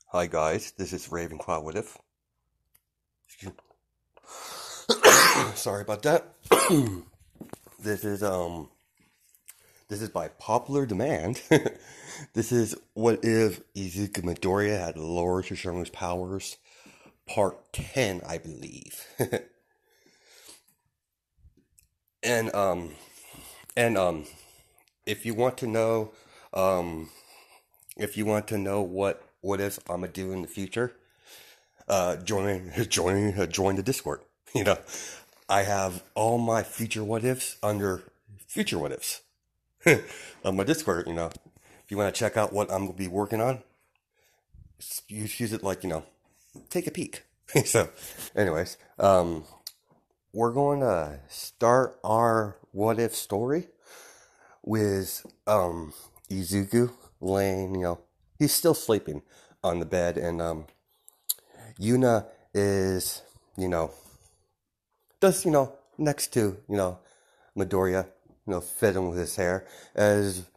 Hi guys, this is Ravenclaw with if. Sorry about that. this is this is by popular demand. This is what if Izuku Midoriya had Lord Sesshomaru's powers, part 10, I believe. and um and if you want to know um what if I'm gonna do in the future, join the Discord. You know, I have all my future what ifs under future what ifs on my Discord. If you want to check out what I'm gonna be working on, use it like take a peek. So, anyways, we're going to start our what if story with Izuku laying, he's still sleeping on the bed, and Yuna is, does, next to, Midoriya, fiddling with his hair as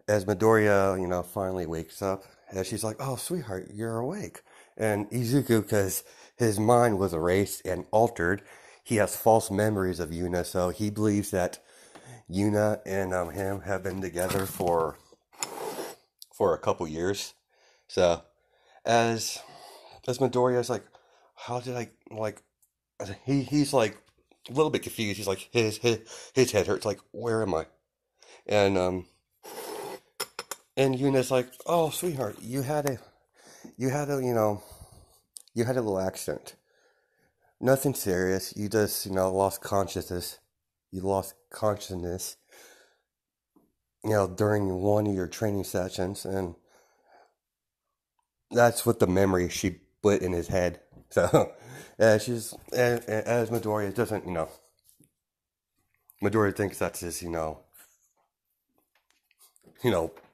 Midoriya, finally wakes up, and she's like, "Oh, sweetheart, you're awake." And Izuku, because his mind was erased and altered, he has false memories of Yuna, so he believes that Yuna and him have been together for a couple years. So as Midoriya's like, "How did I like?" He's like a little bit confused. He's like, his head hurts. Like, where am I? And and Yuna's like, "Oh, sweetheart, you had a you had a little accident. Nothing serious. You just lost consciousness. You lost consciousness, during one of your training sessions, and that's what the memory she put in his head." So, and as Midoriya doesn't, Midoriya thinks that's his,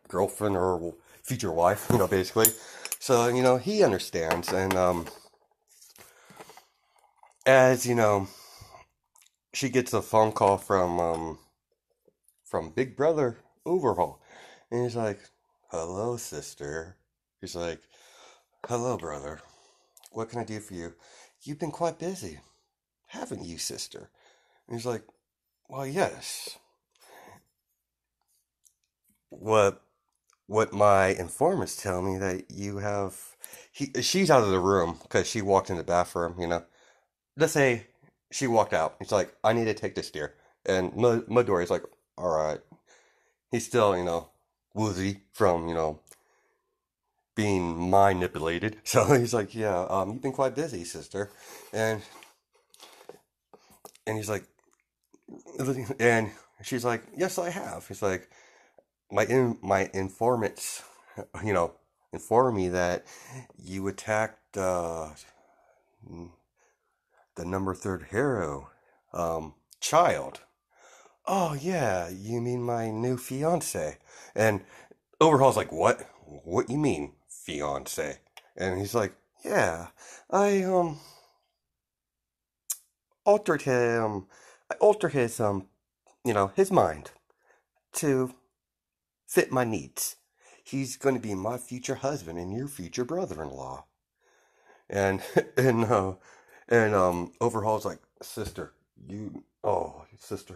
girlfriend or future wife, basically. So, he understands, and as she gets a phone call from Big Brother Overhaul, and he's like, "Hello, sister." He's like, "Hello, brother. What can I do for you? You've been quite busy, haven't you, sister?" And he's like, "Well, yes. What what my informants tell me that you have." She's out of the room because she walked in the bathroom. Let's say she walked out. He's like, "I need to take this, dear." And Midoriya's like, "All right." He's still, woozy from, being manipulated. So he's like, "Yeah, you've been quite busy, sister." And and he's like, and she's like, "Yes, I have." He's like, my informants, you know, informed me that you attacked the number third hero, child. "Oh yeah, you mean my new fiance?" And Overhaul's like, "What? What you mean, fiance?" And he's like, "Yeah, I altered him. I altered his his mind to fit my needs. He's going to be my future husband and your future brother-in-law." And and uh, and Overhaul's like, "Sister, sister,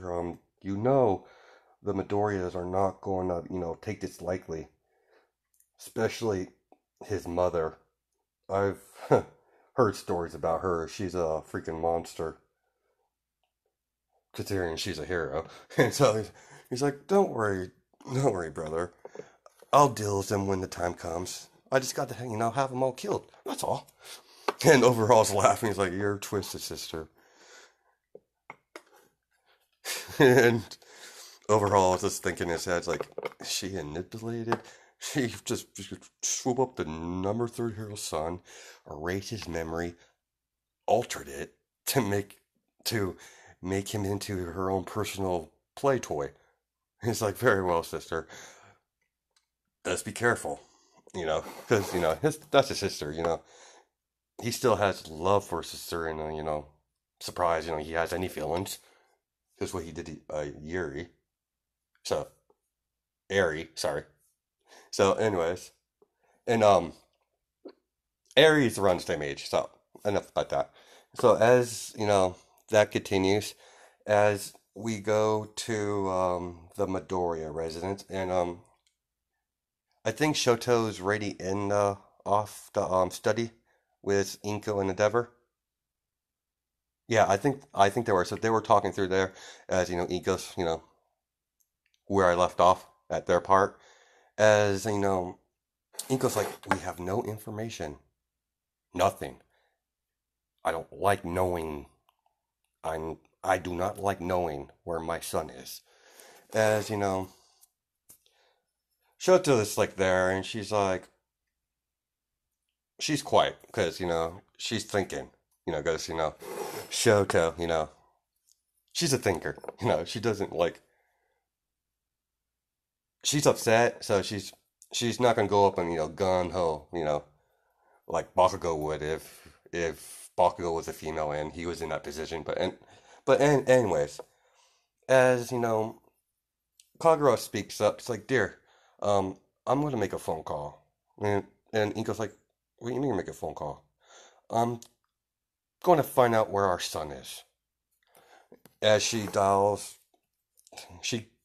the Midoriyas are not going to, take this lightly, especially his mother. I've heard stories about her. She's a freaking monster, considering she's a hero." And so he's like, don't worry, brother. I'll deal with them when the time comes. I just got to, have them all killed. That's all." And Overhaul's laughing. He's like, "You're twisted, sister." And Overhaul is just thinking in his head, it's like, she manipulated. She just swoop up the number third hero's son, erase his memory, altered it to make him into her own personal play toy. He's like, "Very well, sister. Let's be careful, because that's his sister. He still has love for his sister, and surprise, he has any feelings. That's what he did to Yuri. So Eri, sorry. So, anyways, And Aries around the same age, so enough about that. So as that continues, as we go to the Midoriya residence, and I think Shoto's already in off the study with Inko and Endeavor. Yeah, I think they were. So they were talking through there as Inko's where I left off at their part. As Inko's like, we have no information, nothing. I don't like knowing. I do not like knowing where my son is. As Shoto is like there, and she's quiet because she's thinking. Because Shoto, she's a thinker. She doesn't like. She's upset, so she's not gonna go up and gun ho, like Bakugo would if Bakugo was a female and he was in that position. Anyways, as Kagura speaks up. It's like, dear, I'm going to make a phone call. And Inko's like, what do you mean make a phone call? I'm going to find out where our son is. As she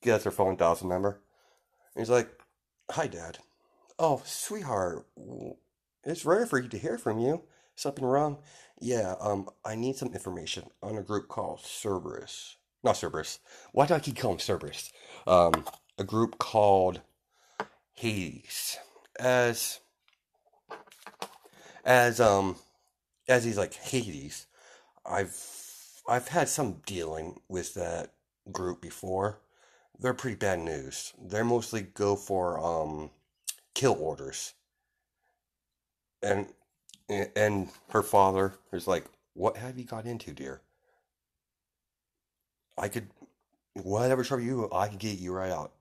gets her phone, dials the number. And he's like, hi, Dad. Oh, sweetheart, it's rare for you to hear from you. Something wrong? Yeah, I need some information on a group called Cerberus. Not Cerberus. Why do I keep calling Cerberus? A group called Hades. As as um as he's like Hades, I've I've had some dealing with that group before. They're pretty bad news. They mostly go for kill orders. And and her father is like, "What have you got into, dear? I could whatever trouble you, I can get you right out.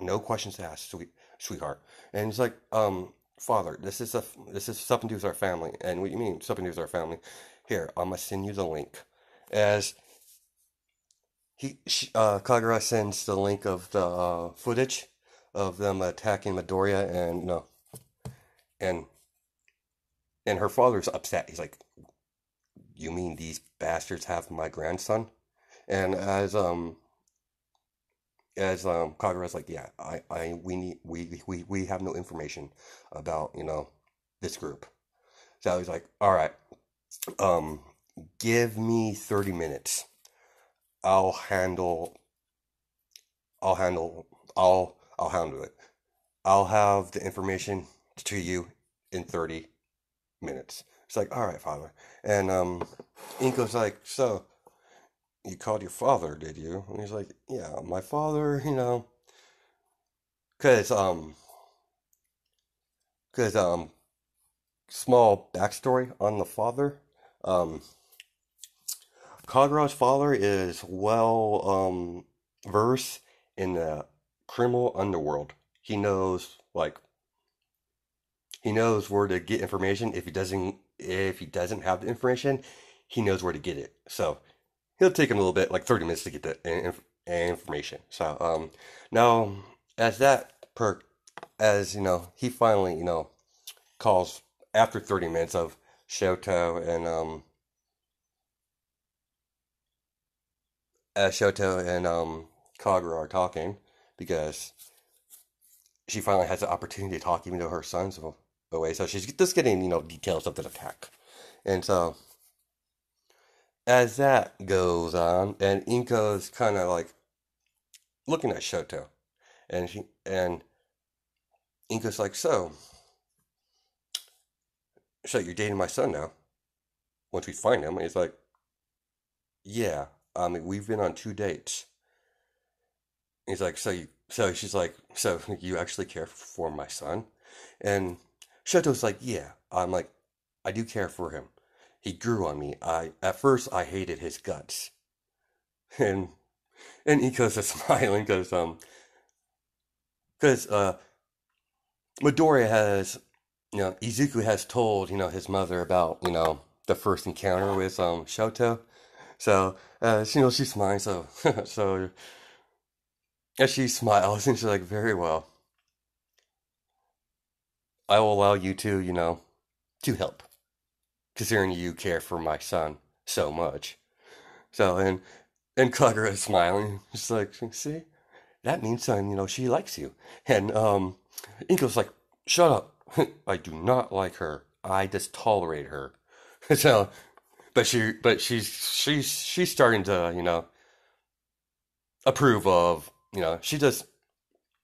No questions asked, sweetheart." And he's like, father, this is something to do with our family. And what do you mean something to do with our family? Here, I'm gonna send you the link. As Kagura sends the link of the footage of them attacking Midoriya, and no, and and her father's upset. He's like, "You mean these bastards have my grandson?" And as Kagura's like, yeah, we need we have no information about this group. So he's like, all right, um, give me 30 minutes. I'll handle I'll handle I'll handle it. I'll have the information to you in 30 minutes. It's like, all right, father. And Inko's like, so you called your father, did you? And he's like, yeah, my father, because because small backstory on the father. Um, Kagura's father is well versed in the criminal underworld. He knows he knows where to get information. If he doesn't have the information, he knows where to get it. So he'll take him a little bit, like 30 minutes to get the information. So now as that per as he finally calls after 30 minutes of Shoto and Kagura are talking because she finally has the opportunity to talk even though her son's away. So she's just getting details of the attack. And so as that goes on, and Inko's kind of like looking at Shoto, and Inko's like, so you're dating my son now? Once we find him, and he's like, yeah. I mean, we've been on 2 dates. He's like, so she's like, so you actually care for my son? And Shoto's like, yeah. I'm like, I do care for him. He grew on me. At first I hated his guts. And Inko's just smiling because Midoriya has Izuku has told his mother about the first encounter with Shoto. So she smiles. So so as she smiles, and she's like, very well. I will allow you to, to help, considering you care for my son so much. So, and Kagura is smiling. She's like, see, that means, she likes you. And, Inko's like, shut up. I do not like her. I just tolerate her. So, she's starting to, approve of, she just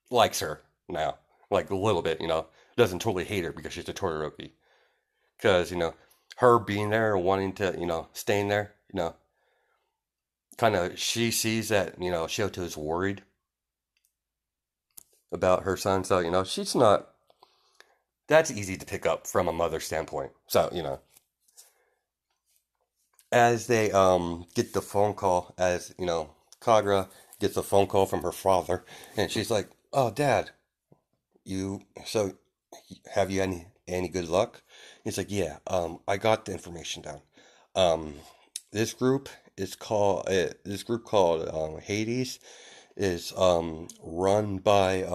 likes her now, like a little bit, doesn't totally hate her because she's a Todoroki. Because, her being there and wanting to, staying there, kind of, she sees that, Shoto is worried about her son. So, she's not, that's easy to pick up from a mother standpoint. So, as they get the phone call, as, Kagura gets a phone call from her father, and she's like, oh, Dad, so have you any good luck? He's like, yeah, I got the information down. Um, this group this group called Hades is run by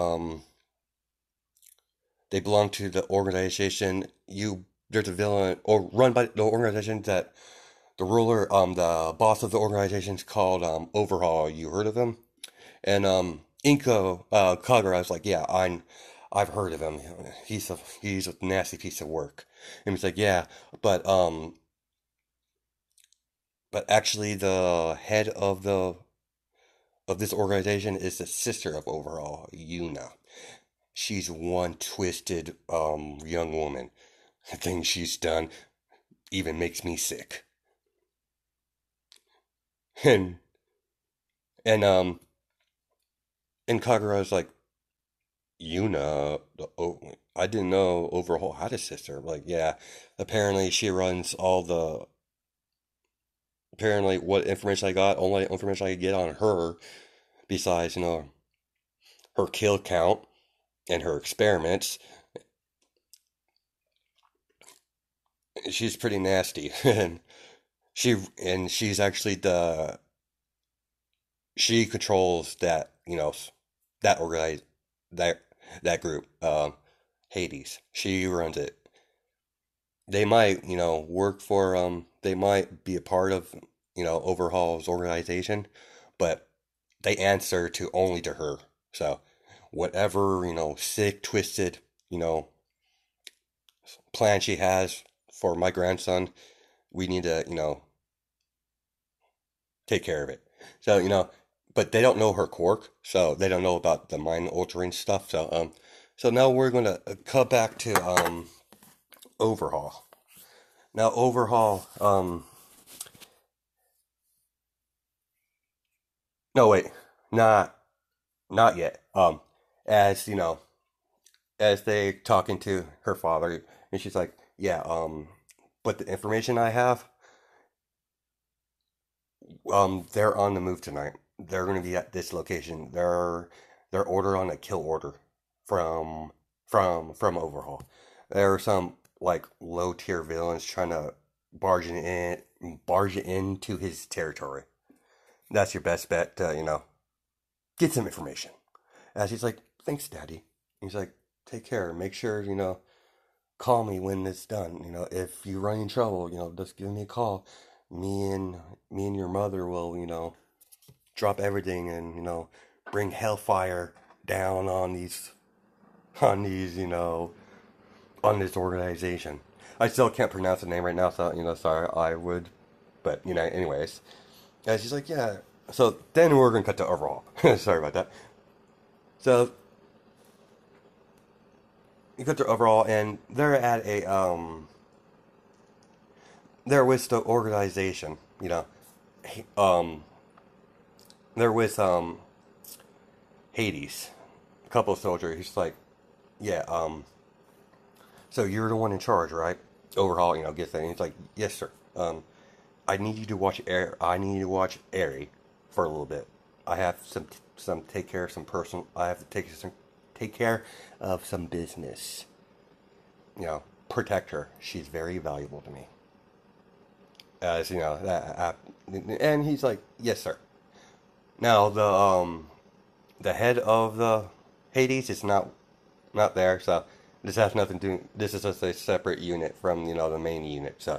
they belong to the organization there's a villain or run by the organization that the boss of the organization is called Overhaul. You heard of him? And Kagura was like, yeah, I've heard of him. He's a nasty piece of work. And he's like, yeah, but um, but actually the head of this organization is the sister of Overhaul, Yuna. She's one twisted young woman. The things she's done even makes me sick. And and um and Kagura's like, Yuna, I didn't know Overhaul had a sister. Like, yeah, apparently she runs all the. Apparently, what information I got, only information I could get on her, besides, her kill count and her experiments, she's pretty nasty. And she's actually she controls that, that organize, that, that group, Hades. She runs it. They might, they might be a part of, Overhaul's organization, but they answer to only to her. So whatever, sick, twisted, you know, plan she has for my grandson, we need to, take care of it. So, but they don't know her quirk, so they don't know about the mind altering stuff. So now we're gonna cut back to Overhaul. Now Overhaul, no wait, not not yet. As as they talking to her father, and she's like, yeah, but the information I have, they're on the move tonight. They're gonna be at this location. They're order on a kill order from from Overhaul. There are some like low tier villains trying to barge into his territory. That's your best bet to, get some information. As he's like, thanks, Daddy. He's like, take care. Make sure, call me when it's done. If you run in trouble, just give me a call. Me and your mother will, drop everything and, bring hellfire down on these, on this organization. I still can't pronounce the name right now, so, sorry, I would. But, anyways. And she's like, yeah. So then we're going to cut to overall. Sorry about that. So you cut to overall, and they're at they're with the organization, um, they're with, Hades, a couple of soldiers. He's like, yeah, so you're the one in charge, right? Overhaul, gets that. And he's like, yes, sir. I need you to watch Air. I need you to watch Airy for a little bit. I have some take care of some personal. I have to take care of some business. Protect her. She's very valuable to me. As and he's like, yes, sir. Now the head of the Hades is not there, so This has nothing to do. This is just a separate unit from the main unit. So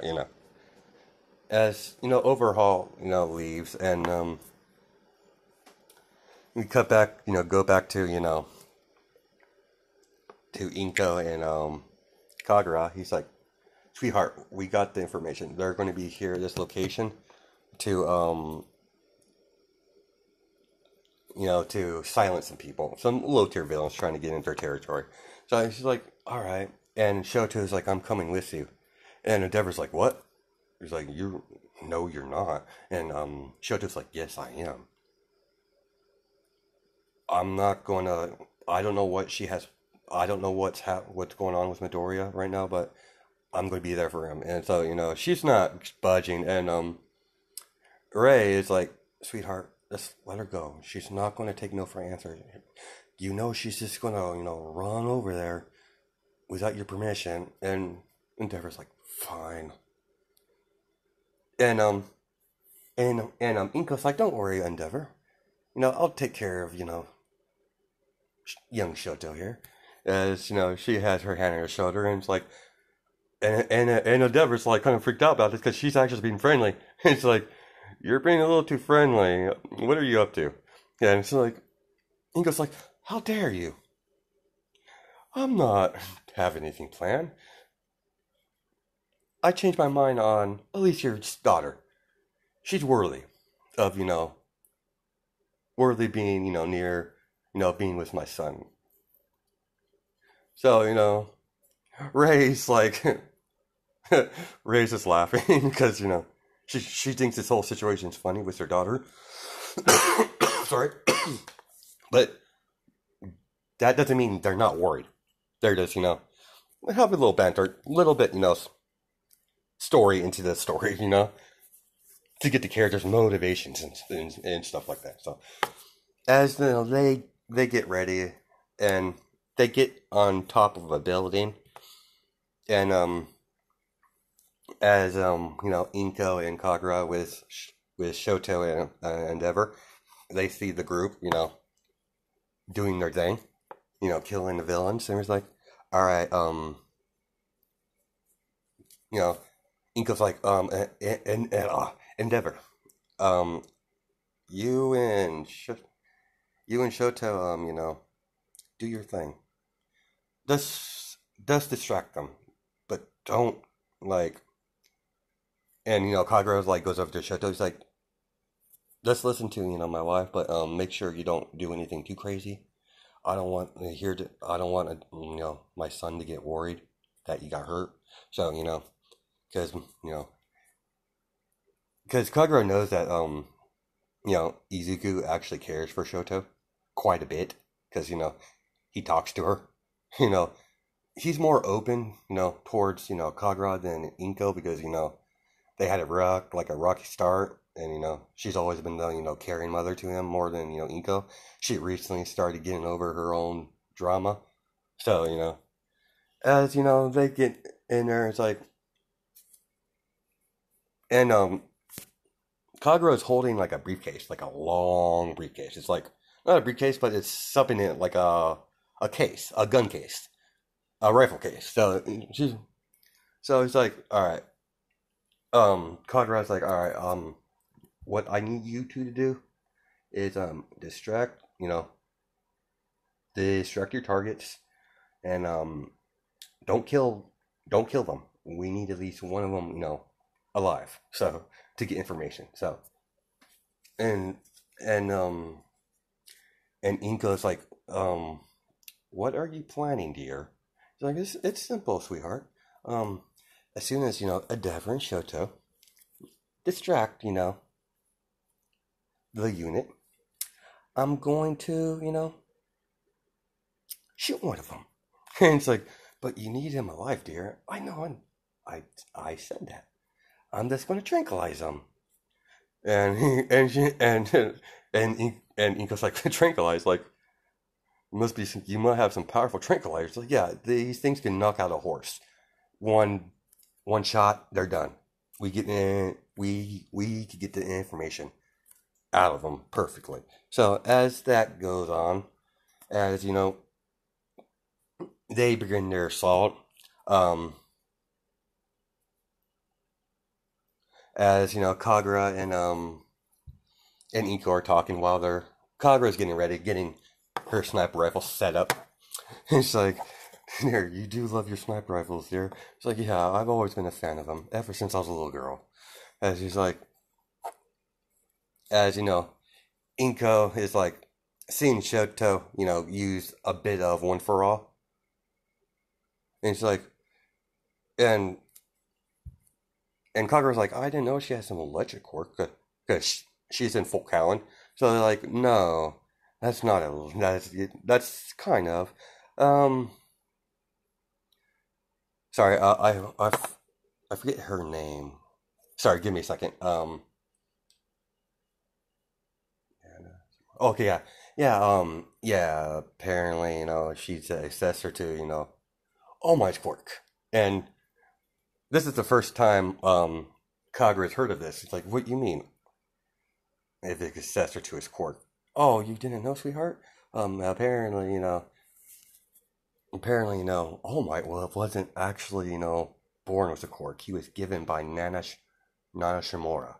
as overhaul leaves, and we cut back, go back to to Inko and Kagura. He's like, sweetheart, we got the information. They're going to be here at this location to to silence some people, some low tier villains trying to get into their territory. So she's like, all right. And Shoto's like, I'm coming with you. And Endeavor's like, what? He's like, no, you're not. And Shoto's like, yes, I am. I'm not going to. I don't know what she has. I don't know what's going on with Midoriya right now, but I'm going to be there for him. And so she's not budging. And Ray is like, sweetheart, just let her go. She's not going to take no for an answer. She's just going to run over there without your permission. And Endeavor's like, fine. And Inko's like, don't worry, Endeavor. I'll take care of young Shoto here. As she has her hand on her shoulder, and it's like, and Endeavor's like kind of freaked out about this because she's actually being friendly. It's like, you're being a little too friendly. What are you up to? Yeah, and it's like, Inko's like, how dare you? I'm not having anything planned. I changed my mind on Alicia's daughter. She's worthy of, worthy being, near, being with my son. So, Ray's like, Ray's just laughing because, she thinks this whole situation's funny with her daughter. Sorry. But that doesn't mean they're not worried. They're just, have a little banter, a little bit, story into the story, to get the characters' motivations and stuff like that. So, as they get ready and they get on top of a building, and as Inko and Kagura with Shoto and Endeavor, they see the group, doing their thing, killing the villains, and it's like, all right, Inko's like, Endeavor, you and Shoto, do your thing. Just distract them, but don't like. And Kagura like goes over to Shoto. He's like, just listen to my wife, but make sure you don't do anything too crazy. I don't want my son to get worried that you got hurt. So because Kagura knows that Izuku actually cares for Shoto quite a bit because he talks to her. You know, he's more open, towards Kagura than Inko because they had a rocky start, and she's always been the caring mother to him more than Inko. She recently started getting over her own drama, so as they get in there, it's like, and Kagura's holding like a briefcase, like a long briefcase. It's like not a briefcase, but it's something in it, like a case, a gun case, a rifle case. So it's like, all right. Kagura's like, all right. What I need you two to do is distract your targets, and don't kill, them. We need at least one of them, alive. So to get information. So and and Inko's like, what are you planning, dear? He's like, it's simple, sweetheart. As soon as Endeavor and Shoto distract, the unit, I'm going to, shoot one of them. And it's like, but you need him alive, dear. I know, I said that. I'm just going to tranquilize him. And he and Inko's like, tranquilize, like, you must have some powerful tranquilizers. Like, yeah, these things can knock out a horse. One shot, they're done. We could get the information out of them perfectly. So as that goes on, as they begin their assault. Um, as Kagura and Iko are talking while Kagura's getting ready, getting her sniper rifle set up. He's like, "There, you do love your sniper rifles, dear." It's like, "Yeah, I've always been a fan of them ever since I was a little girl." As he's like, as Inko is like seeing Shoto, use a bit of one for all, and he's like, and Kagura's like, "I didn't know she has some electric quirk because she's in full Cowan." So they're like, "No, that's not a that's kind of um." Sorry, I forget her name. Sorry, give me a second. Okay, yeah, yeah. Apparently, she's a successor to All Might's quirk, and this is the first time Kagura's heard of this. It's like, what you mean? If it's a successor to his quirk? Oh, you didn't know, sweetheart? Apparently, All Might wasn't actually born with a quirk. He was given by Nana Shimura.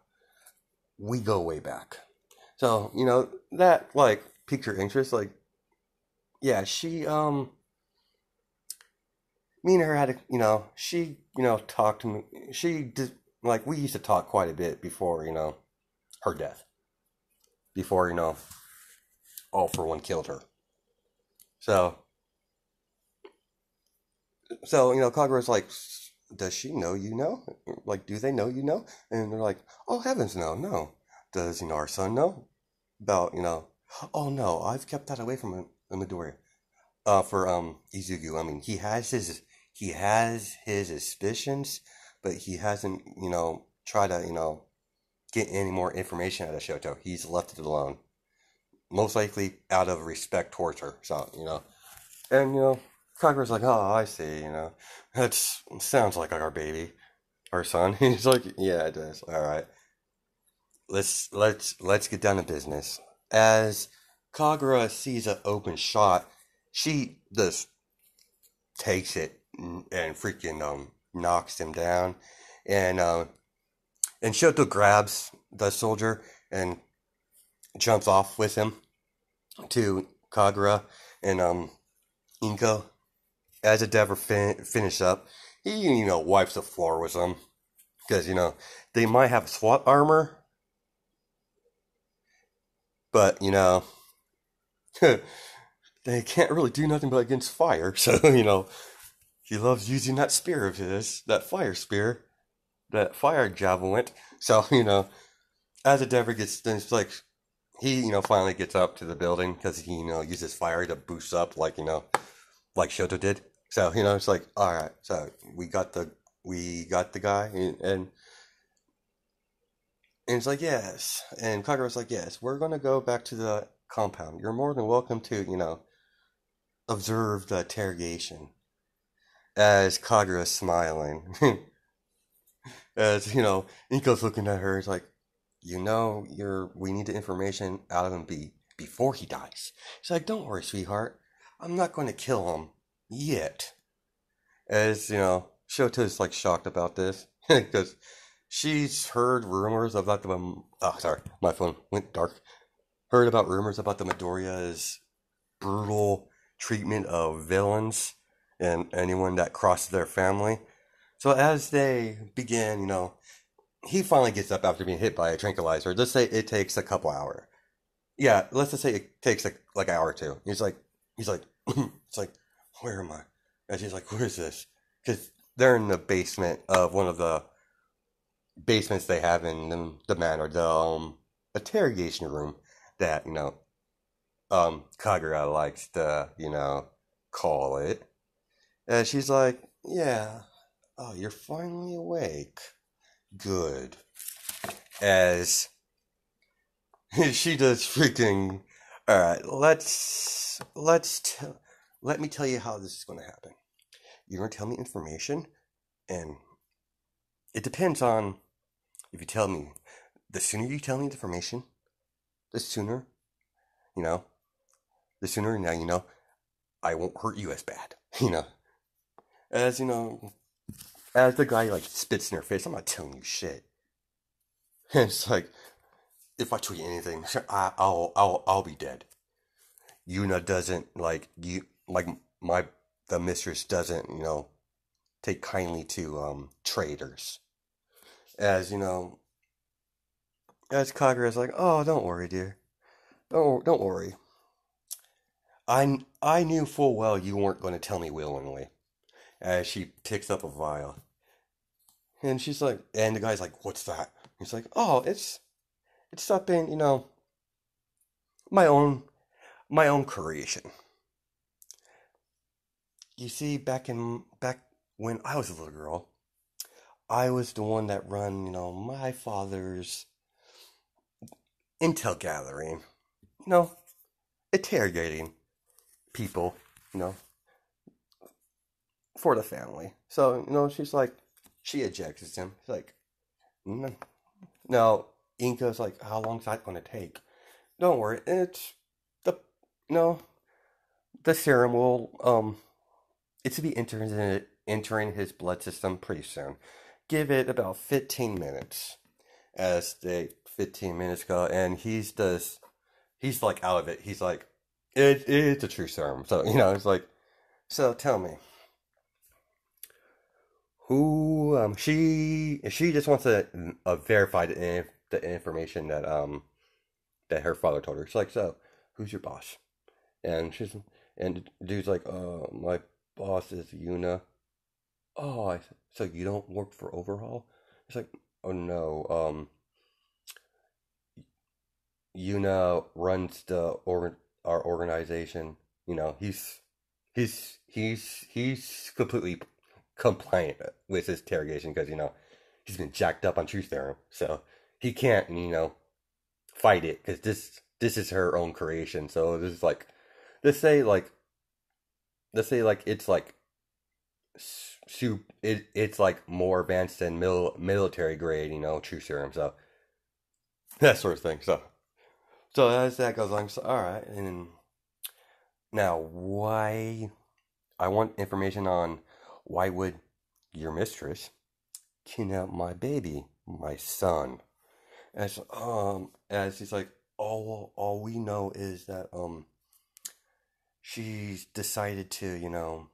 We go way back. So, that like piqued your interest. Like, yeah, me and her had a, she, talked to me. She did, like, we used to talk quite a bit before, her death. Before, All for One killed her. So, Kagura's like, does she know you know? Like, do they know you know? And they're like, oh, heavens, no, no. Does, our son know about, oh, no, I've kept that away from Midoriya. For Izuku, I mean, he has his suspicions, but he hasn't, tried to, get any more information out of Shoto. He's left it alone, most likely out of respect towards her. So, and Kagura's like, oh, I see, that sounds like our baby, our son. He's like, yeah, it does. All right, let's get down to business. As Kagura sees an open shot, she just takes it and freaking knocks him down, and Shoto grabs the soldier and jumps off with him to Kagura and Inko. As Endeavor finish up, he wipes the floor with them because they might have SWAT armor, but they can't really do nothing but against fire. So he loves using that spear of his, that fire spear, that fire javelin. So as Endeavor gets, it's like he finally gets up to the building because he uses fire to boost up like Shoto did. So it's like, all right, so we got the guy, and it's like, yes. And Kagura's like, yes, we're going to go back to the compound. You're more than welcome to, observe the interrogation. As Kagura's smiling. As, Inko's looking at her, it's like, we need the information out of him before he dies. She's like, don't worry, sweetheart. I'm not going to kill him yet. As, Shoto's like shocked about this. Because she's heard rumors about sorry, my phone went dark. Heard about rumors about the Midoriya's brutal treatment of villains and anyone that crosses their family. So as they begin, he finally gets up after being hit by a tranquilizer. Let's say it takes a couple hours. Yeah, let's just say it takes like an hour or two. He's like, it's like, where am I? And she's like, where is this? Because they're in the basement of one of the basements they have in the manor, the interrogation room that Kagura likes to call it. And she's like, yeah, oh, you're finally awake. Good. As she does freaking. All right, let me tell you how this is going to happen. You're going to tell me information, and it depends on if you tell me. The sooner you tell me the information, the sooner, you know, the sooner now I won't hurt you as bad. You know, as you know, as the guy like spits in her face, I'm not telling you shit. And it's like, if I tell you anything, I'll be dead. Yuna doesn't like you like my the mistress doesn't take kindly to traitors. As as Kagura's like, oh, don't worry, dear, don't worry. I knew full well you weren't going to tell me willingly. As she picks up a vial, and she's like, and the guy's like, what's that? He's like, oh, it's something my own my own creation. You see, back when I was a little girl, I was the one that run, my father's intel gathering, you know, interrogating people, you know, for the family. So, she's like, she ejects him. She's like, "Mm." Now, Inka's like, how long's that going to take? Don't worry, it's the, you know, the serum will, it's to be entering his blood system pretty soon. Give it about 15 minutes. As the 15 minutes go, and he's like out of it. He's like, it's a true serum. So, it's like, so tell me, who, she just wants to verify the information that her father told her. She's like, so, who's your boss? And and the dude's like, my boss is Yuna. Oh, so you don't work for Overhaul? It's like, oh no, Yuna runs our organization. He's completely compliant with his interrogation because he's been jacked up on truth serum, so he can't fight it because this is her own creation. So this is like let's say like it's like it's like more advanced than military grade, truth serum. So that sort of thing. So as that goes on, so, all right, and now why? I want information on why would your mistress kidnap my baby, my son? As he's like, all we know is that she's decided to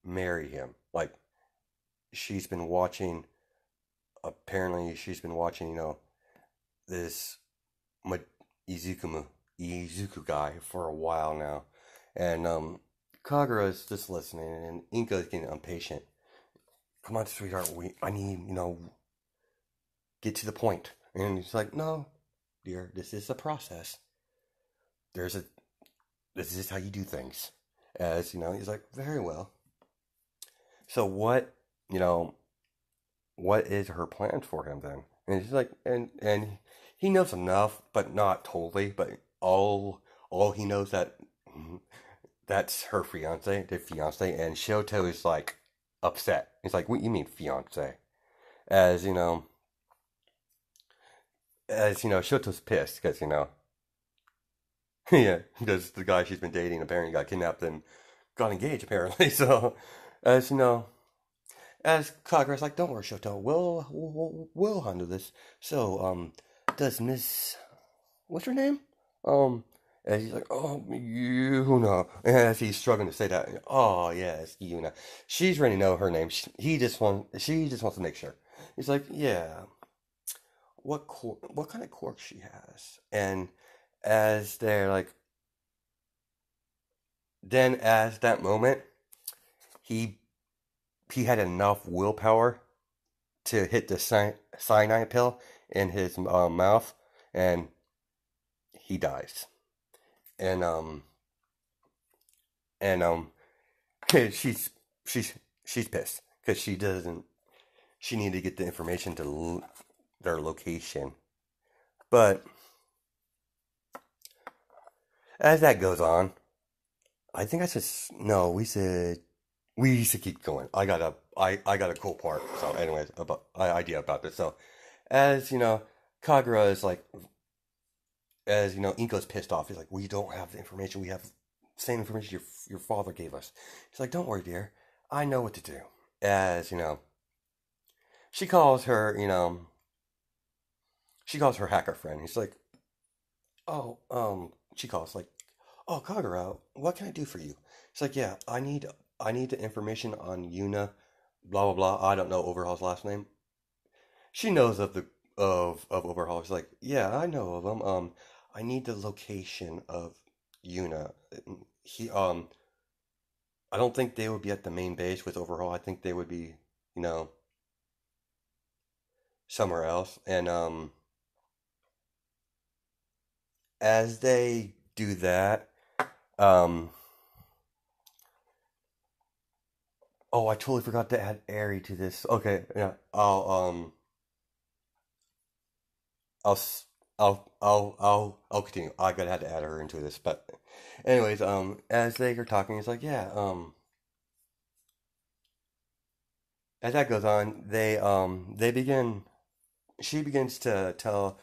marry him. Like she's been watching. Apparently, she's been watching this Izuku Izuku guy for a while now, and Kagura is just listening, and Inka is getting impatient. Come on, sweetheart, I need get to the point. And he's like, no, dear, this is a process. This is how you do things. As he's like, very well. So you know, what is her plan for him then? And he's like, and he knows enough, but not totally. But all he knows that that's her fiance, the fiance, and Shoto is like upset. He's like, what you mean fiance? As Shoto's pissed because yeah, because the guy she's been dating apparently got kidnapped and got engaged apparently. So as as Kagura's like, don't worry, Shoto, we'll handle this. So does Miss what's her name? And he's like, oh, Yuna. And as he's struggling to say that, oh yes, Yuna. She's ready to know her name. She just wants to make sure. He's like, yeah. What kind of quirk she has? And as they're like, then as that moment, he he had enough willpower to hit the cyanide pill in his mouth, and he dies. And and she's she's she's pissed because she doesn't. She needed to get the information to their location, but as that goes on, I think I said no. We should keep going. I got a cool part. So, anyways, about idea about this. So, as Kagura is like, as Inko's pissed off. He's like, we don't have the information. We have same information your father gave us. He's like, don't worry, dear. I know what to do. As, she calls her, she calls her hacker friend. He's like, oh, she calls like, oh, Kagura, what can I do for you? She's like, yeah, I need the information on Yuna, blah blah blah. I don't know Overhaul's last name. She knows of the of Overhaul. She's like, yeah, I know of him. I need the location of Yuna. He I don't think they would be at the main base with Overhaul. I think they would be, you know, somewhere else. And as they do that, um, oh, I totally forgot to add Airy to this. Okay, yeah, I'll, s- I'll continue. I gotta have to add her into this, but anyways, as they are talking, it's like, yeah, as that goes on, they begin. She begins to tell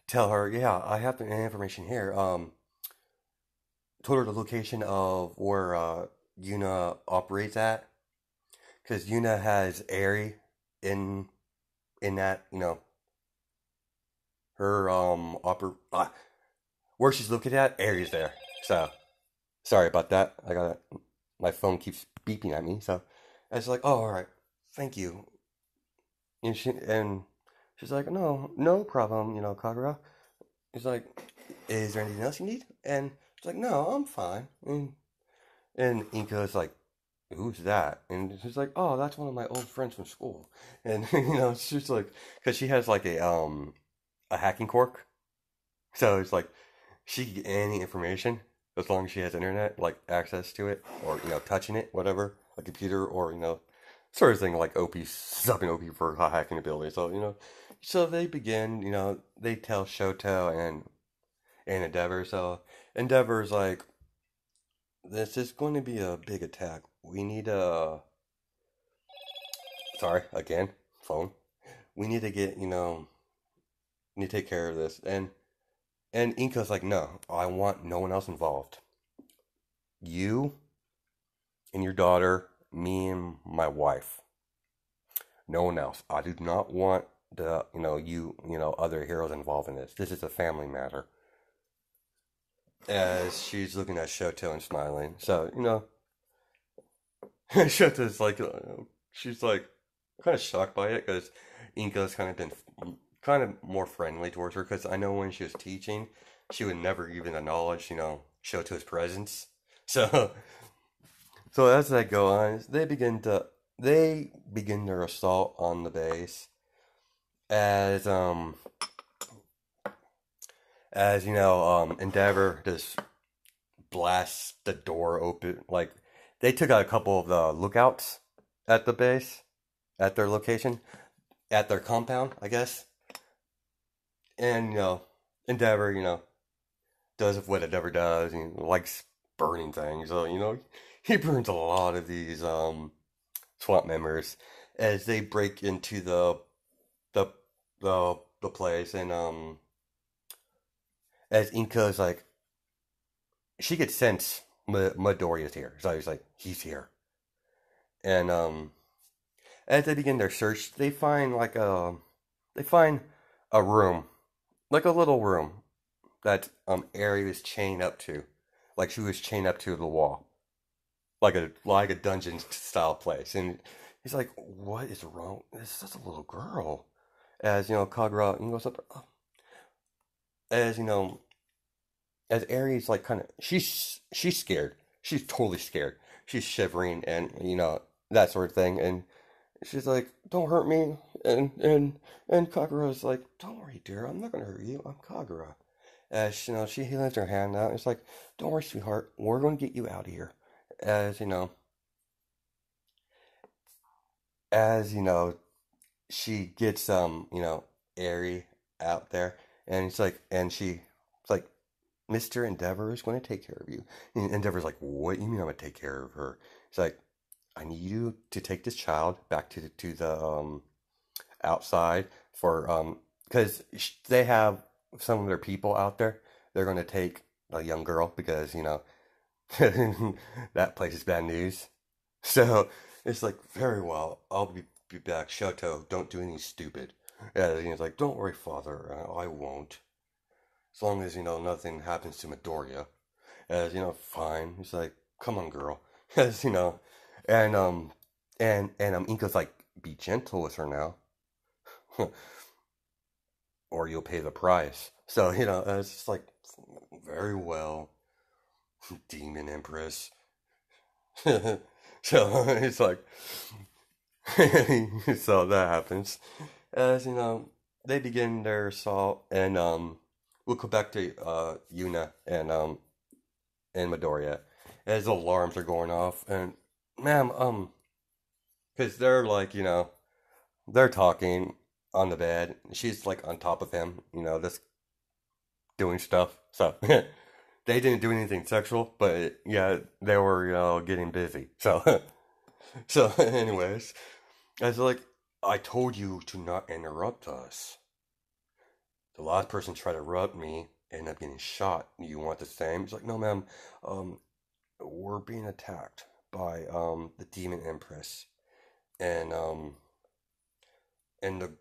her, yeah, I have the information here. Told her the location of where Yuna operates at, because Yuna has Airy in that, her where she's looking at, Airy's there. So sorry about that. I got my phone keeps beeping at me. So I was like, oh, all right, thank you. And she's like, no, no problem, Kagura. He's like, is there anything else you need? And she's like, no, I'm fine. And Inka's like, who's that? And she's like, oh, that's one of my old friends from school. And she's like, because she has like a hacking quirk, so it's like she can get any information as long as she has internet, like access to it, or touching it, whatever, a computer, or sort of thing like OP, stopping OP for hacking ability. So so they begin, they tell Shoto and Endeavor. So Endeavor's like, this is going to be a big attack. We need a sorry again, phone. We need to get need to take care of this. And Inka's like, no, I want no one else involved. You and your daughter, me and my wife. No one else. I do not want other heroes involved in this. This is a family matter. As she's looking at Shoto and smiling. So, Shoto's like, she's like kind of shocked by it because Inka's kind of been kind of more friendly towards her because I know when she was teaching, she would never even acknowledge, Shoto's presence. So, so as they go on, they begin their assault on the base as Endeavor just blasts the door open. Like they took out a couple of the lookouts at the base, at their location, at their compound, I guess. And Endeavor, does what Endeavor does. He likes burning things, so he burns a lot of these swamp members as they break into the the place, and as Inka's like, she gets sense Midoriya's here, so he's like, he's here, and as they begin their search, they find a room, like a little room that Eri was chained up to, like she was chained up to the wall, like a dungeon style place, and he's like, what is wrong? This is just a little girl. As Kagura goes up, as as Aries like kind of she's scared. She's totally scared. She's shivering and that sort of thing. And she's like, "Don't hurt me." And Kagura's like, "Don't worry, dear. I'm not gonna hurt you. I'm Kagura." As she lifts her hand out. It's like, "Don't worry, sweetheart. We're gonna get you out of here." As as she gets Airy out there, and it's like, and she it's like, Mr. Endeavor is going to take care of you. And Endeavor's like, what do you mean I'm going to take care of her? It's like, I need you to take this child back to the outside for because they have some of their people out there. They're going to take a young girl because That place is bad news. So it's like, very well, I'll be back. Shoto, don't do anything stupid. And he's like, don't worry, father, I won't. As long as, nothing happens to Midoriya. As, fine. He's like, come on, girl. As, and, Inko's like, be gentle with her now, or you'll pay the price. So, it's just like, very well, Demon Empress. So it's like, so that happens. As they begin their assault, and we'll go back to Yuna and Midoriya as the alarms are going off, and ma'am, because they're like, they're talking on the bed. She's like on top of him, just doing stuff. So they didn't do anything sexual, but yeah, they were, getting busy. So, so anyways, I was like, I told you to not interrupt us. The last person tried to interrupt me, ended up getting shot. You want the same? It's like, no, ma'am. Um, we're being attacked by the Demon Empress, and and the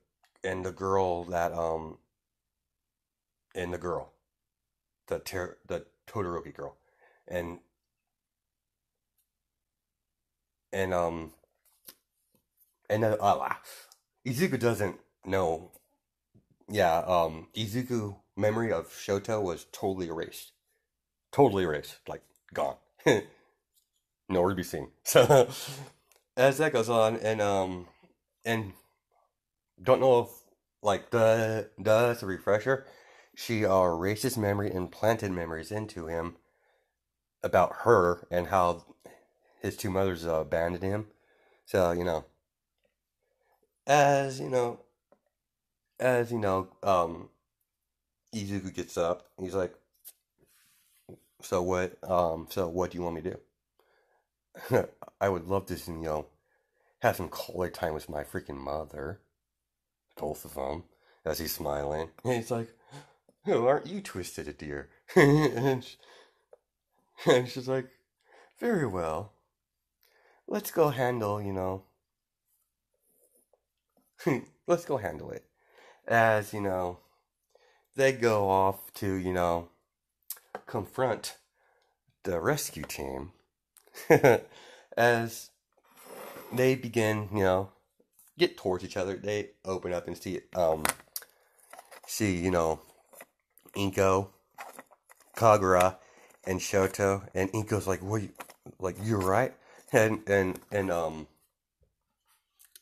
and the girl that and the girl, the Todoroki girl, and and um Izuku doesn't know. Yeah, Izuku memory of Shoto was totally erased, like gone, nowhere to be seen. So as that goes on, and don't know if like the as a refresher, she erased his memory and planted memories into him about her and how his two mothers abandoned him. So as you know, as Izuku gets up, he's like, so what do you want me to do? I would love to, have some quality time with my freaking mother, both of them, as he's smiling. And he's like, oh, aren't you twisted, dear? And she's like, very well. Let's go handle, let's go handle it. As, they go off to, confront the rescue team. As they begin, get towards each other, they open up and see, Inko, Kagura, and Shoto, and Inko's like, "What? You're right," and and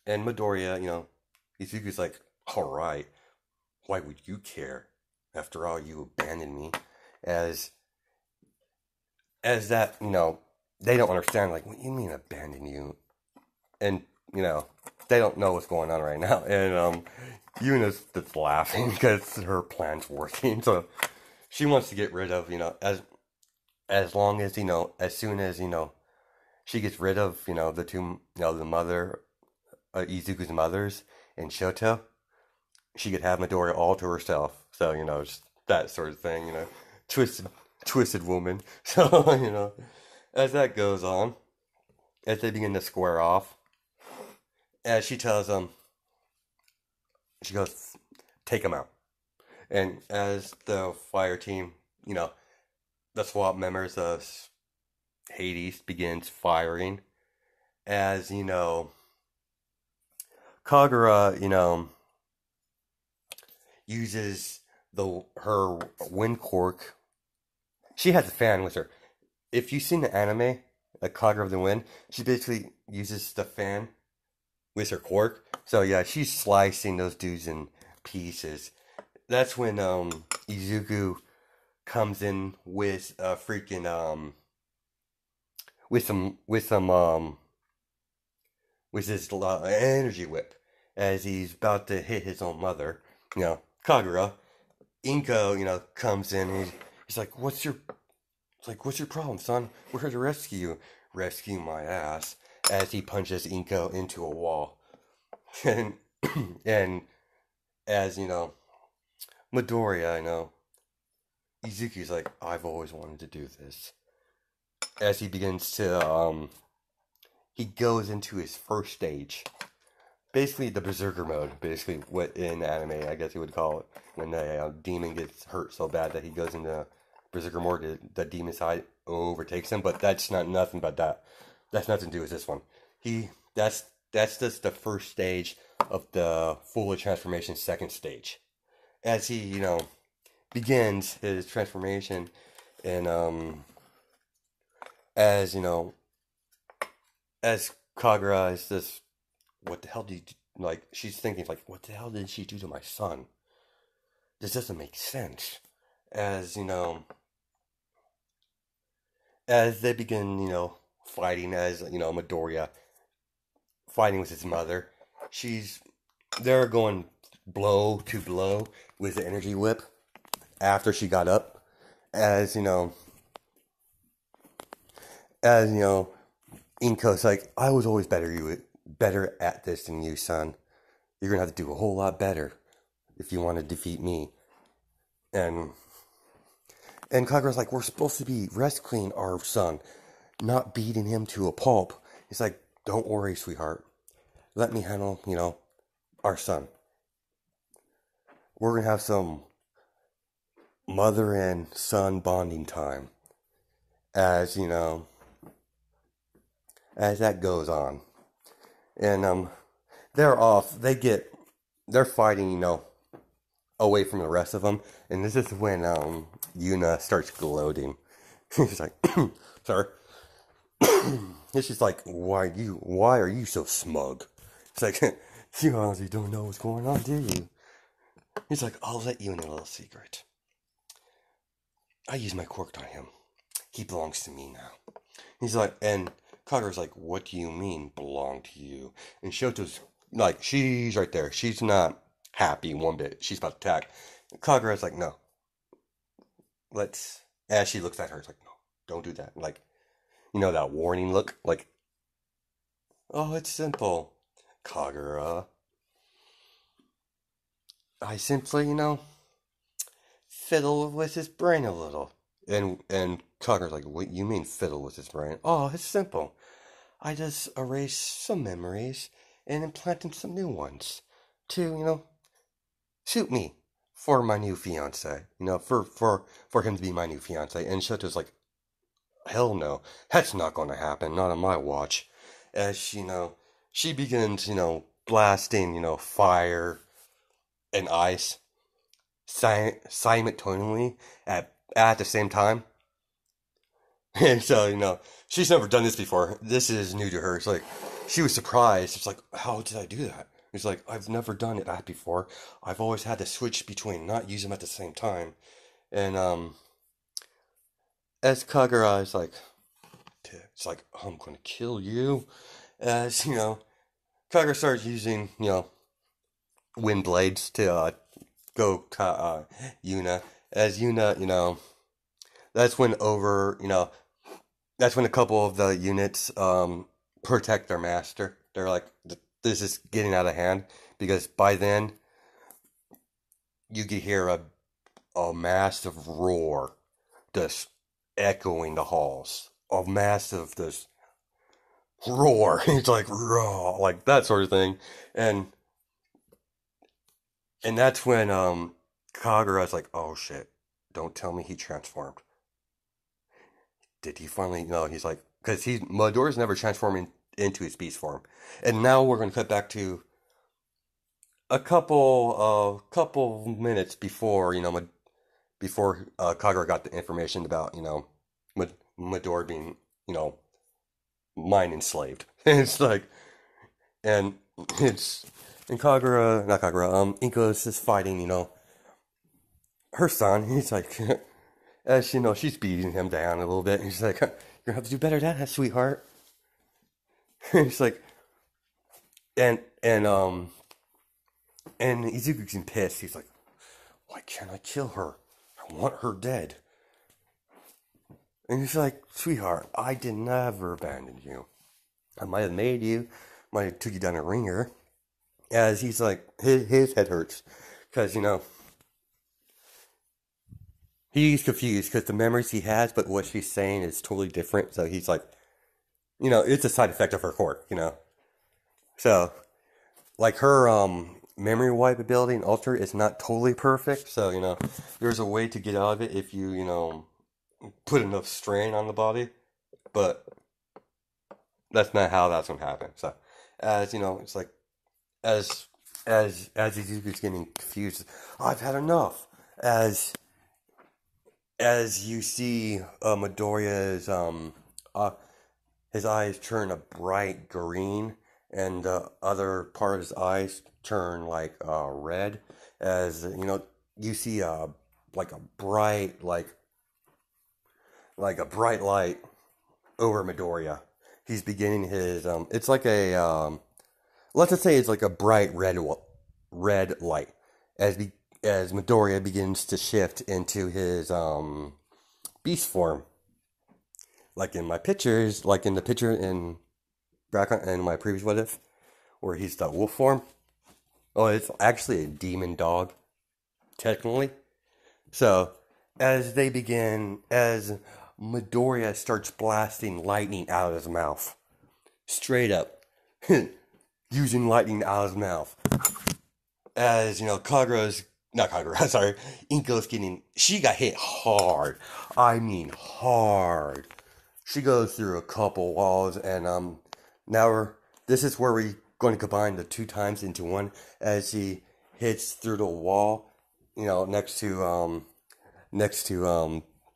Midoriya, Izuku's like, "All right, why would you care? After all, you abandoned me." As that, they don't understand. Like, what do you mean abandon you? And they don't know what's going on right now. And Yuna's just laughing because her plan's working. So she wants to get rid of, as long as as soon as she gets rid of the two, the mother, Izuku's mothers and Shoto, she could have Midoriya all to herself. So just that sort of thing. Twisted, twisted woman. So as that goes on, as they begin to square off, as she tells them, she goes, take him out. And as the fire team, the SWAT members of Hades begins firing, as Kagura, uses her wind cork. She has a fan with her. If you've seen the anime, like Kagura of the Wind, she basically uses the fan with her cork. So yeah, she's slicing those dudes in pieces. That's when Izuku comes in with a freaking with his energy whip as he's about to hit his own mother. Kagura, Inko, comes in and he's like, what's your problem, son? We're here to rescue you. Rescue my ass. As he punches Inko into a wall. And and as Midoriya, Izuku's like, I've always wanted to do this. as he begins to he goes into his first stage, basically the berserker mode, basically what in anime I guess you would call it, when the demon gets hurt so bad that he goes into berserker mode, the demon side overtakes him. But that's not nothing but that. That's nothing to do with this one. He that's just the first stage of the full transformation second stage. As he, begins his transformation and as as Kagura is this, what the hell did you, like, she's thinking like, what the hell did she do to my son? This doesn't make sense. As as they begin, fighting, as Midoriya fighting with his mother, they're going blow to blow with the energy whip after she got up. As Inko's like, I was always better at this than you, son. You're gonna have to do a whole lot better if you want to defeat me. And Kagura's like, we're supposed to be rescuing our son, not beating him to a pulp. He's like, don't worry, sweetheart. Let me handle, our son. We're gonna have some mother and son bonding time. As as that goes on, and they're off. They're fighting, away from the rest of them, and this is when Yuna starts gloating. She's like, sorry. It's just like, why are you so smug? It's like, you honestly don't know what's going on, do you? He's like, I'll let you in a little secret. I use my quirk on him. He belongs to me now. He's like, and Kagura's like, what do you mean belong to you? And Shoto's like, she's right there. She's not happy one bit. She's about to attack. And Kagura's like, no. As she looks at her, it's like, no, don't do that. Like, that warning look? Like, oh, it's simple, Kagura. I simply, fiddle with his brain a little. And Kagura's like, what you mean fiddle with his brain? Oh, it's simple. I just erase some memories and implant in some new ones to, suit me for my new fiance. For him to be my new fiance. And Shoto's like, hell no, that's not going to happen. Not on my watch. As she begins, blasting, fire and ice simultaneously at the same time. And so, she's never done this before. This is new to her. It's like, she was surprised. It's like, how did I do that? It's like, I've never done it that before. I've always had to switch between, not use them at the same time. And, as Kagura is like, it's like, I'm gonna kill you. As, Kagura starts using, wind blades to, go to, Yuna. As Yuna, that's when that's when a couple of the units protect their master. They're like, this is getting out of hand, because by then you could hear a massive roar just echoing the halls. A massive this roar. It's like raw, like that sort of thing. And that's when Kagura's like, oh shit, don't tell me he transformed. Did he finally? No, he's like, because Midoriya's never transformed into his beast form. And now we're gonna cut back to a couple minutes before, before Kagura got the information about, Midoriya being, mind enslaved. It's like, and it's and Kagura, not Kagura, Inko's just fighting, her son. He's like, as she's beating him down a little bit. And he's like, you're gonna have to do better than that, sweetheart. He's like, and Izuku's getting pissed. He's like, why can't I kill her? I want her dead. And he's like, sweetheart, I did never abandon you. I might have made you, might have took you down a ringer. As he's like, his head hurts. Because, he's confused because the memories he has, but what she's saying is totally different. So he's like, it's a side effect of her quirk, So like her memory wipe ability and alter is not totally perfect. So there's a way to get out of it if you put enough strain on the body, but that's not how that's gonna happen. So as it's like as as Izuku's getting confused, I've had enough. As as you see Midoriya's uh his eyes turn a bright green, and the other part of his eyes turn like red. As you see like a bright like a bright light over Midoriya. He's beginning his it's like a let's just say it's like a bright red light as as Midoriya begins to shift into his beast form. Like in my pictures, like in the picture in back in my previous what if, where he's the wolf form. Oh, it's actually a demon dog, technically. So as Midoriya starts blasting lightning out of his mouth, straight up, using lightning out of his mouth. As Kagura's not Kagura, sorry, Inko's she got hit hard. I mean hard. She goes through a couple walls, and this is where we're going to combine the two times into one. As she hits through the wall, next to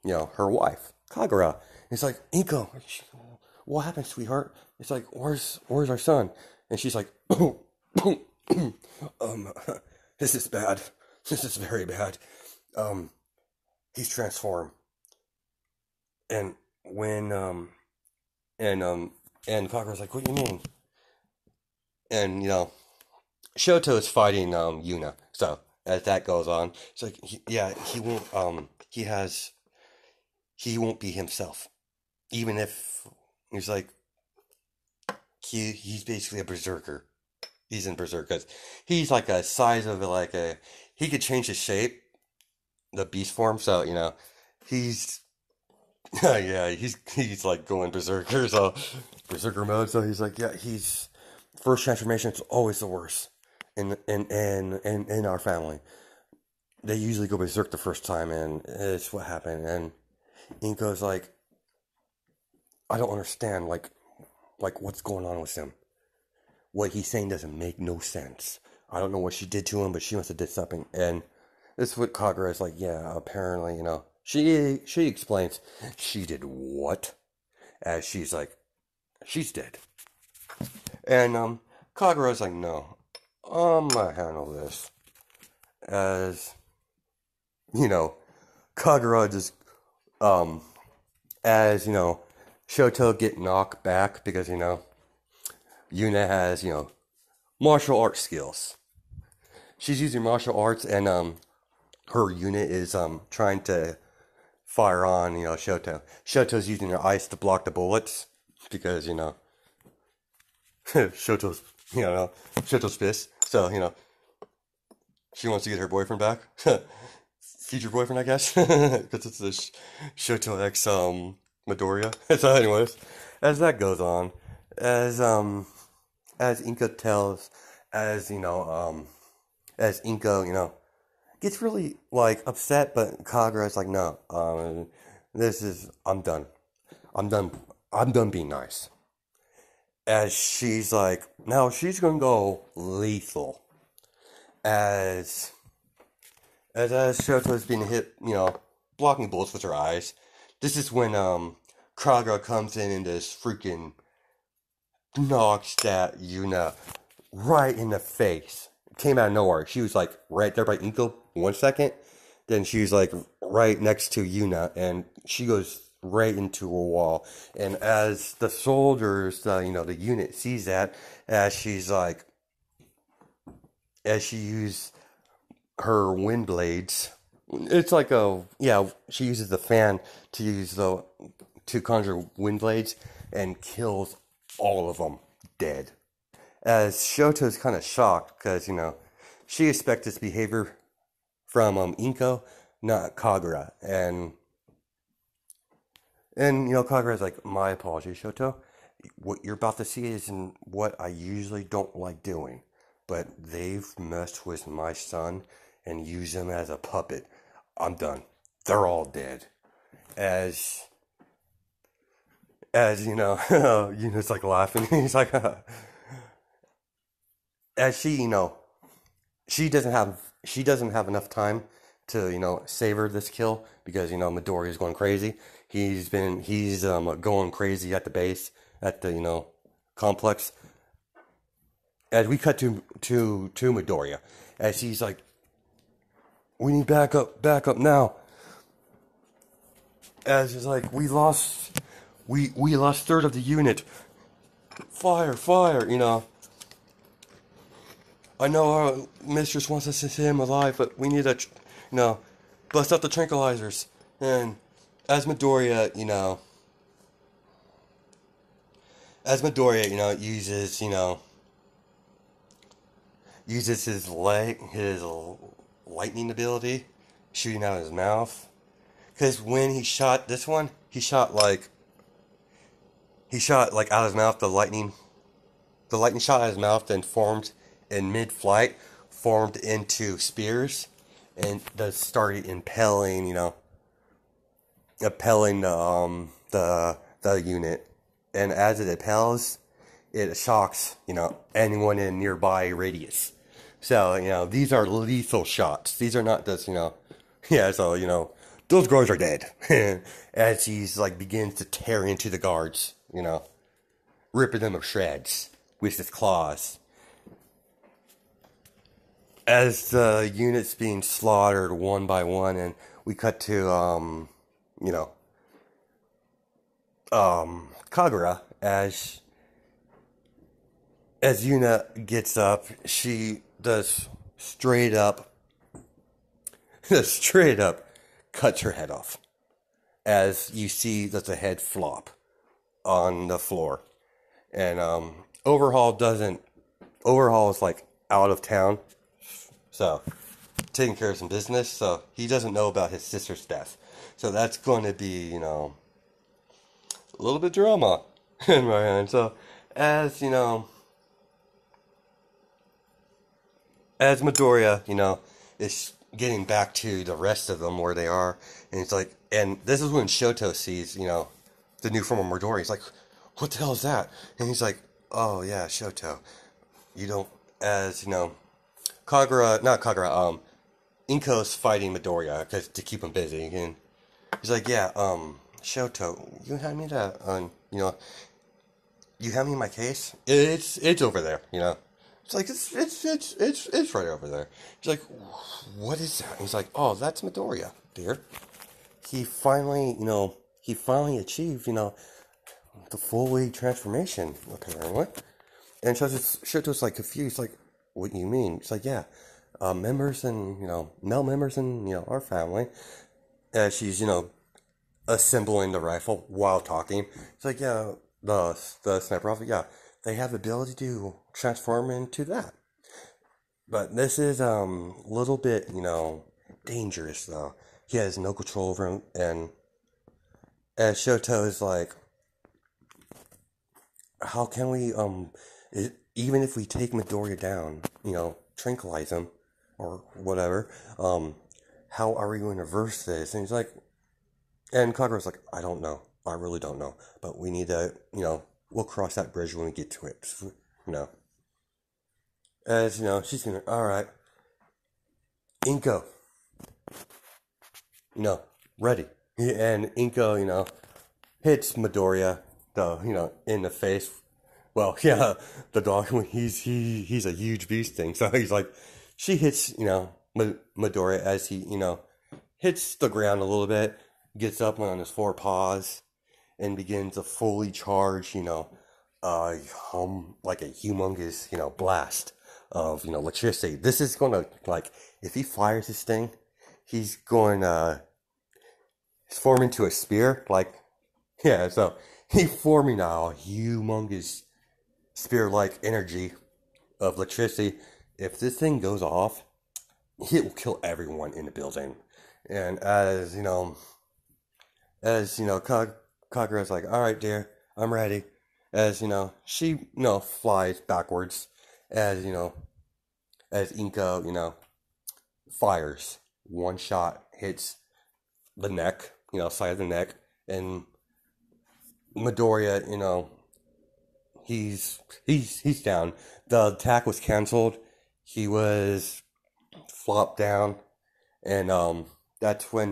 her wife Kagura. It's like, Inko, what happened, sweetheart? It's like, where's our son? And she's like, um, this is bad. This is very bad. He's transformed. And when and Kagura's like, what do you mean? And Shoto is fighting Yuna. So as that goes on, it's like he won't he won't be himself. Even if he's like he's basically a berserker. He's in berserk because he's like a size of he could change his shape, the beast form. So he's yeah, he's like going berserker, so berserker mode. So he's like, he's first transformation is always the worst in our family. They usually go berserk the first time, and it's what happened. And Inko's like, I don't understand, like what's going on with him. What he's saying doesn't make no sense. I don't know what she did to him, but she must have did something. And this is what Kagura is like, yeah, apparently, she explains she did what? As she's like, she's dead. And Kagura's like, no, I'm gonna handle this. As Kagura just as Shoto get knocked back because Yuna has martial arts skills. She's using martial arts, and her unit is trying to fire on Shoto. Shoto's using her ice to block the bullets because Shoto's Shoto's pissed. So she wants to get her boyfriend back. Future boyfriend, I guess, because it's the Shoto X Midoriya. So anyways, as that goes on, as Inko tells, as Inko, gets really like upset, but Kagura's like, no, I'm done. I'm done being nice. As she's like, now she's gonna go lethal. As Shoto's being hit, blocking bullets with her eyes. This is when Kagura comes in and just freaking knocks that Yuna right in the face. Came out of nowhere. She was like right there by Inko 1 second. Then she was like right next to Yuna, and she goes right into a wall. And as the soldiers, the unit sees that, as she used her wind blades. It's like she uses the fan to conjure wind blades and kills all of them dead. As Shoto's kind of shocked because she expects this behavior from Inko, not Kagura. And Kagura's like, my apologies, Shoto. What you're about to see isn't what I usually don't like doing, but they've messed with my son and used him as a puppet. I'm done. They're all dead. As Eunice like laughing. He's like, as she doesn't have enough time to savor this kill because Midori is going crazy. He's going crazy at the base at the complex. As we cut to Midoriya, as he's like, we need back up now. As it's like we lost third of the unit. Fire, I know our mistress wants us to see him alive, but we need to, bust out the tranquilizers. And as Midoriya, uses his lightning ability, shooting out his mouth. Because when he shot this one, he shot like out of his mouth. The lightning shot out of his mouth, then formed in mid-flight, formed into spears, and that started impelling the unit. And as it impels, it shocks anyone in nearby radius. So these are lethal shots. These are not just yeah. So those guards are dead. As he's like begins to tear into the guards, ripping them to shreds with his claws. As the units being slaughtered one by one, and we cut to Kagura as Yuna gets up, she does straight up cuts her head off. As you see that the head flop on the floor. And Overhaul is like out of town. So taking care of some business. So he doesn't know about his sister's death. So that's going to be, a little bit drama in my hand. So as as Midoriya, is getting back to the rest of them where they are, and it's like, and this is when Shoto sees, the new form of Midoriya. He's like, what the hell is that? And he's like, oh yeah, Shoto. You don't, as, not Kagura, Inko's fighting Midoriya to keep him busy, and he's like, yeah, Shoto, you hand me that, you hand me my case? It's over there, It's like, it's right over there. He's like, what is that? And he's like, oh, that's Midoriya, dear. He finally achieved, the full transformation, apparently. And Shoto's like confused, like, what do you mean? It's like, yeah, members and, male members in, our family. As she's, assembling the rifle while talking. It's like, yeah, the sniper rifle, yeah, they have the ability to transform into that. But this is a little bit, dangerous though. He has no control over him, and as Shoto is like, how can we even if we take Midoriya down, tranquilize him or whatever, how are we going to reverse this? And he's like, and Kagura's like, I don't know. I really don't know. But we need to, we'll cross that bridge when we get to it. As, she's gonna, alright. Inko. Ready. And Inko, hits Midoriya, in the face. Well, yeah, the dog, he's a huge beast thing. So he's like, she hits, Midoriya as he, hits the ground a little bit, gets up on his four paws, and begins to fully charge, like a humongous, blast of, electricity. This is going to, like, if he fires this thing, he's going to form into a spear, like, yeah, so he's forming now a humongous spear-like energy of electricity. If this thing goes off, it will kill everyone in the building. And Kagura's like, all right, dear, I'm ready. As she flies backwards. As as Inko fires one shot, hits the neck, side of the neck, and Midoriya, he's down. The attack was canceled. He was flopped down, and that's when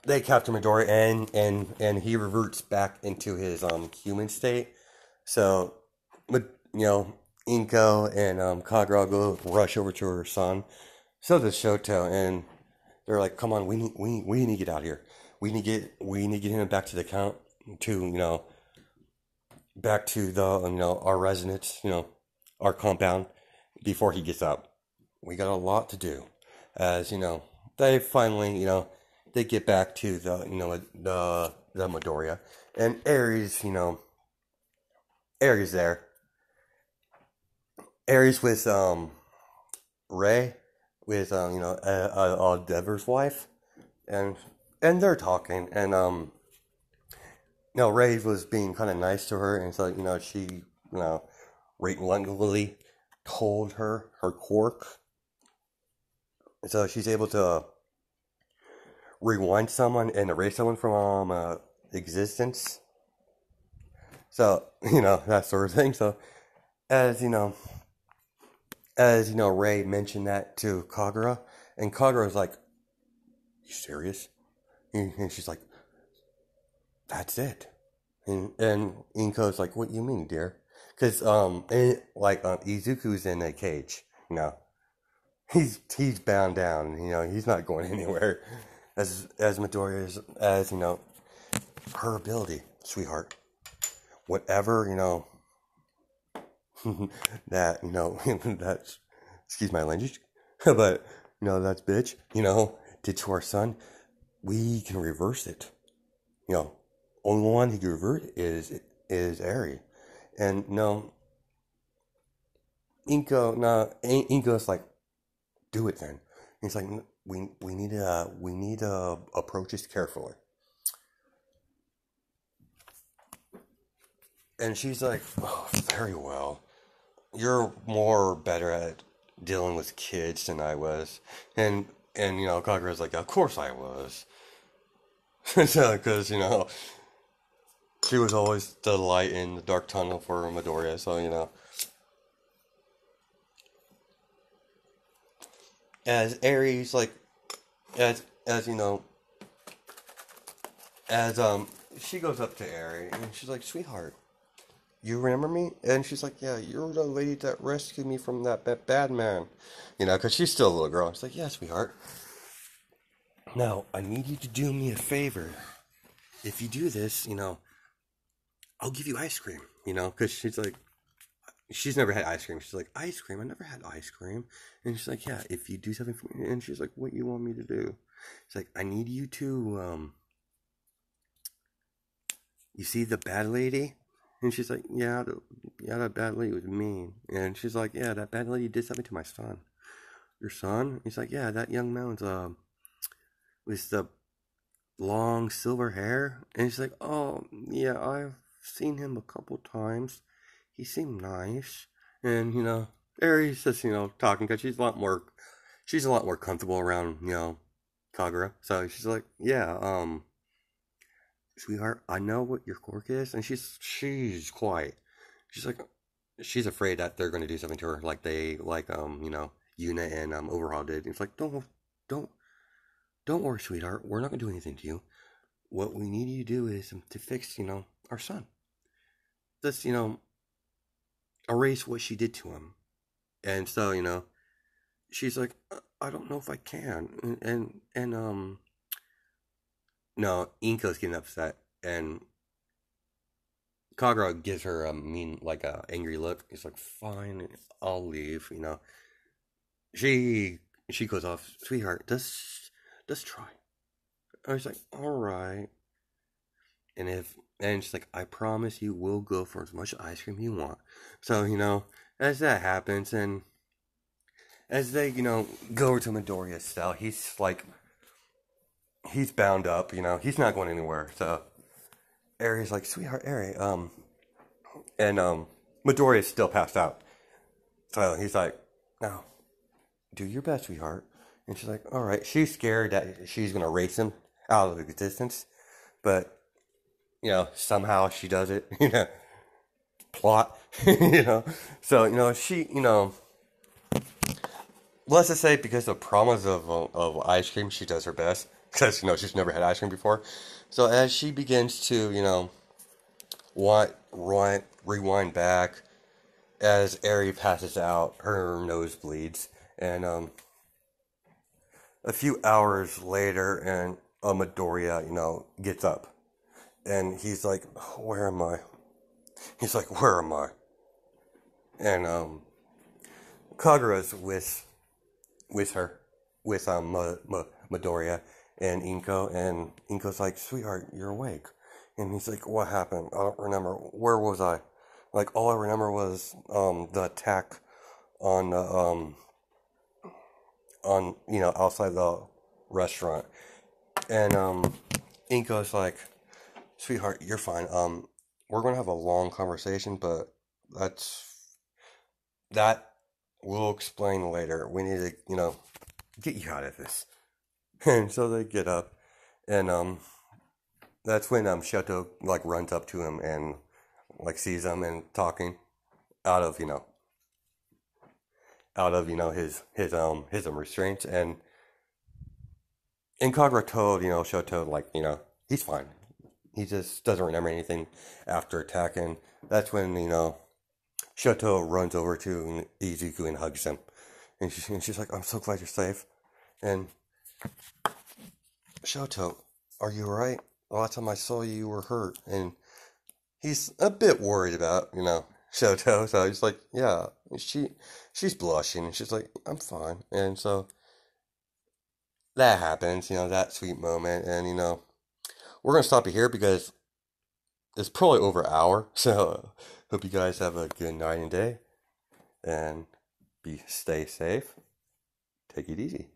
they capture Midoriya, and he reverts back into his human state. So, Inko and Kagura go rush over to her son. So does Shoto, and they're like, "Come on, we need to get out of here. We need to get him back to the count to back to the our residence, our compound before he gets up. We got a lot to do." As they finally they get back to the Midoriya, and Ares there. Ares with Ray with Dever's wife, and they're talking, and Ray was being kind of nice to her, and so she reluctantly told her quirk, so she's able to rewind someone and erase someone from existence. So that sort of thing. So as Ray mentioned that to Kagura, and Kagura's like, "You serious?" And she's like, "That's it." And Inko's like, "What do you mean, dear?" Because Izuku's in a cage. He's bound down. He's not going anywhere. As Midoriya is, as her ability, sweetheart. Whatever that that's, excuse my language, but that's bitch. Did to our son. We can reverse it. Only one who can reverse it is Eri, and Inko's like, do it then. He's like, we need to approach this carefully. And she's like, oh, very well. You're more better at dealing with kids than I was. And Kagura's like, of course I was. Because, she was always the light in the dark tunnel for Midoriya, so, As Ares, like, as as she goes up to Ares, and she's like, sweetheart, you remember me? And she's like, yeah, you're the lady that rescued me from that bad man. Because she's still a little girl. She's like, yeah, sweetheart. Now, I need you to do me a favor. If you do this, I'll give you ice cream. Because she's like, she's never had ice cream. She's like, ice cream? I never had ice cream. And she's like, yeah, if you do something for me. And she's like, what you want me to do? She's like, I need you to, you see the bad lady? And she's like, yeah, that bad lady was mean. And she's like, yeah, that bad lady did something to my son. Your son? He's like, yeah, that young man's, with the long silver hair. And she's like, oh, yeah, I've seen him a couple times. He seemed nice. And, Aries just, talking, because she's a lot more comfortable around, Kagura. So she's like, yeah, sweetheart, I know what your quirk is. And she's quiet. She's like, she's afraid that they're going to do something to her, like Yuna and Overhaul did. And it's like, don't worry, sweetheart. We're not going to do anything to you. What we need you to do is to fix, our son. Just, erase what she did to him. And so, she's like, I don't know if I can. And no, Inko's getting upset. And Kagura gives her a mean, like a angry look. He's like, fine, I'll leave, She goes off, sweetheart, just try. I was like, alright. And she's like, I promise you will go for as much ice cream you want. So, as that happens, and as they, go over to Midoriya's cell, he's bound up, he's not going anywhere. So Ari's like, sweetheart, Ari, and Midoriya's still passed out. So he's like, no, do your best, sweetheart. And she's like, all right. She's scared that she's gonna erase him out of existence, but somehow she does it. Plot. So she, let's just say because of promise of ice cream, she does her best because she's never had ice cream before. So as she begins to rewind back, as Eri passes out, her nose bleeds, and a few hours later, and Midoriya, gets up, and he's like, "Where am I?" He's like, "Where am I?" And Kagura's with her, with Midoriya and Inko, and Inko's like, "Sweetheart, you're awake," and he's like, "What happened? I don't remember. Where was I?" Like, all I remember was the attack on the outside the restaurant, and Inko's like, "Sweetheart, you're fine. We're gonna have a long conversation, but that we'll explain later. We need to, get you out of this." And so they get up, and that's when Shoto like runs up to him and like sees him and talking out of his restraints, and Kagura told Shoto like he's fine. He just doesn't remember anything after attacking. That's when Shoto runs over to Izuku and hugs him, and she's like, "I'm so glad you're safe." And Shoto, are you alright? The last time I saw you, you were hurt, and he's a bit worried about Shoto. So he's like, "Yeah." She's blushing, and she's like, "I'm fine." And so that happens, that sweet moment, and we're gonna stop it here because it's probably over an hour. So hope you guys have a good night and day, and stay safe. Take it easy.